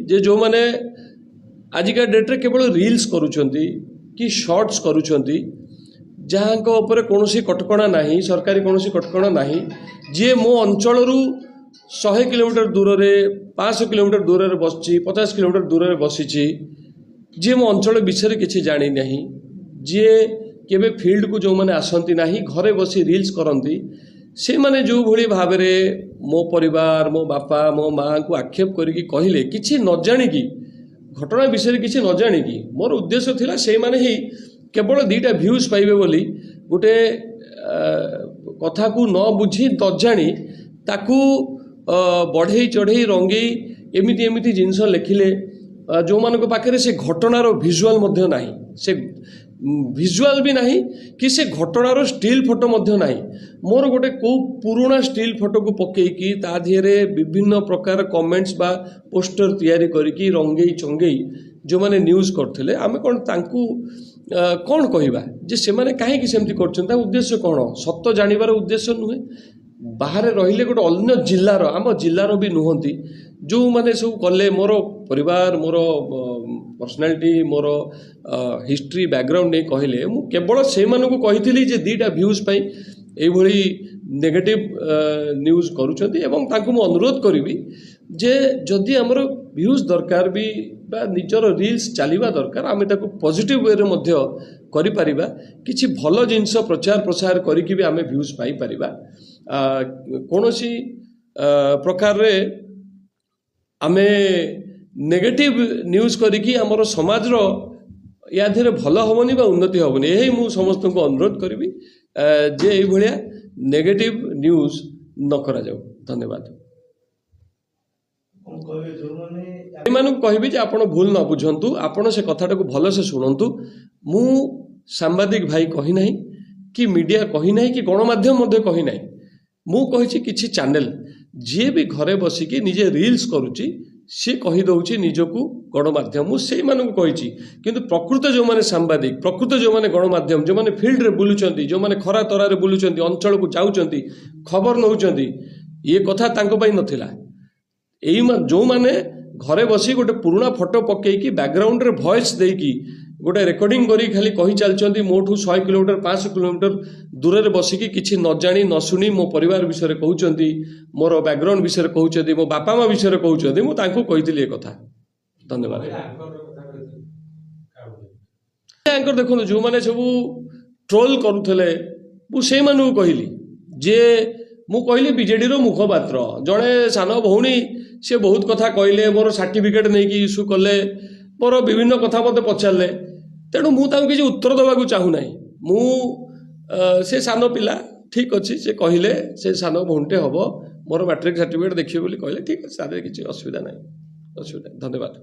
जे जो माने आजिका डेट रे केवल रील्स करूछंती कि शॉर्ट्स करूछंती जहाँ ऊपर कौन कटकणा नहीं सरकारी कौन कटकणा नहीं जी मो अंचल 100 किलोमीटर दूर रे 500 किलोमीटर दूर रे बसची 50 किलोमीटर दूर रे बसी जी मो अंचल विषय किसी जानी नहीं जी केबे फील्ड को जो मैंने आसती नहीं घरे बसी रील्स करती से माने जो भली भाव में मो परिवार मो बापा मो माँ को आक्षेप करके कहले किसी न जाणिकी घटना विषय किसी न जाणिकी मोर उद्देश्य थिला से माने ही केवल 2टा व्यूज पाइबे बोली गोटे कथा को न बुझी न जानी ताकू बढ़ई चढ़ई रंगई एमिति एमिति जिनस लिखिले जो मान पाखे से घटनार भिजुआल मध्य नाही से भिजुआल भी नहीं कि से घटनार स्टिल फोटो मध्य नाही मोर गोटे को पुराना स्टिल फोटो को पकेकी ता दिहरे विभिन्न प्रकार कमेंट्स बा पोस्टर तैयारी करके रंगई चंगई जो माने न्यूज करथिले आमे कोन तांकू कौन कहवा जे से माने कहीं सेमती कर उद्देश्य कौन सत्य जानिबार उद्देश्य नुहे बाहर रहिले गोटे अन्य जिल्लार आम जिल्लार भी नुहंती जो माने सब कले मोर परिवार मोर पर्सनालिटी मोर हिस्ट्री बैकग्राउंड नहीं कहले मु केवल से मानू कही जे 2टा व्यूज पाई एभली नेगेटिव न्यूज करूछंती एवं तांकू मु अनुरोध करिवि जे जदि हमर व्यूज दरकार भी बा निजर रील्स चलिबा दरकार आमे ताकू पॉजिटिव वे रे मध्य करि परिबा किछि भलो जिंस प्रचार प्रसार करिकि भी आमे व्यूज पाई परिबा कोनोसी प्रकार रे आमे नेगेटिव न्यूज करिकि हमर समाज रो या धीरे भलो होबनी बा उन्नति होबनी एही मु समस्त को अनुरोध करिवि जे एई भलिया नेगेटिव न्यूज न करा जाऊ धन्यवाद कहि आपण भूल न बुझंतु आपण से कथाटा को भल से शुणु मु सांबादिक भाई कही नहीं कि मीडिया कही नहीं कि गणमाध्यम मध्य कही नहीं मु कही किछि चैनल जी भी घरे बसिकी निजे रील्स करुच्ची सी कही दौची निजको गणमाध्यम मुझे कही किंतु प्रकृत जो माने सांबादिक प्रकृत जो माने गणमाध्यम जो माने फील्ड रे बुलुचंती जो माने खरा तरारे बुलुचंती अंचल को जाउचंती खबर नउचंती ये कथा तांको पई नथिला एई जो माने घरे बसी गोटे पुराना फोटो पकेकी बैकग्राउंड रे वॉइस देकी गोटे रेकर्डिंग करी खाली कही चलचंती मोठू 100 किलोमीटर 500 किलोमीटर दूर रे बसिकी किछि न जानी न सुनी मो परिवार विषय कहउचंती मोर बैकग्राउंड विषय कहउचंती मो बापा माँ विषय कहउचंती मु तांको कहितली ए कथा धन्यवाद एंकर देखो जो माने सब ट्रोल करूथले मु से मानु कहली जे मु कहली बीजेडी रो मुखपात्र जड़े सान भौणी से बहुत कथा कहले मोर सर्टिफिकेट नहीं कि इश्यू कले मोर विभिन्न कथा मत पचारे तेणु मुझे किसी उत्तर देवाक चाहू ना मु से सान पिला ठीक अच्छे से कहले से सान भौणटे हम मोर मैट्रिक सर्टिफिकेट देखिए बोली कहले ठीक अच्छे किसी असुविधा ना असुविधा धन्यवाद।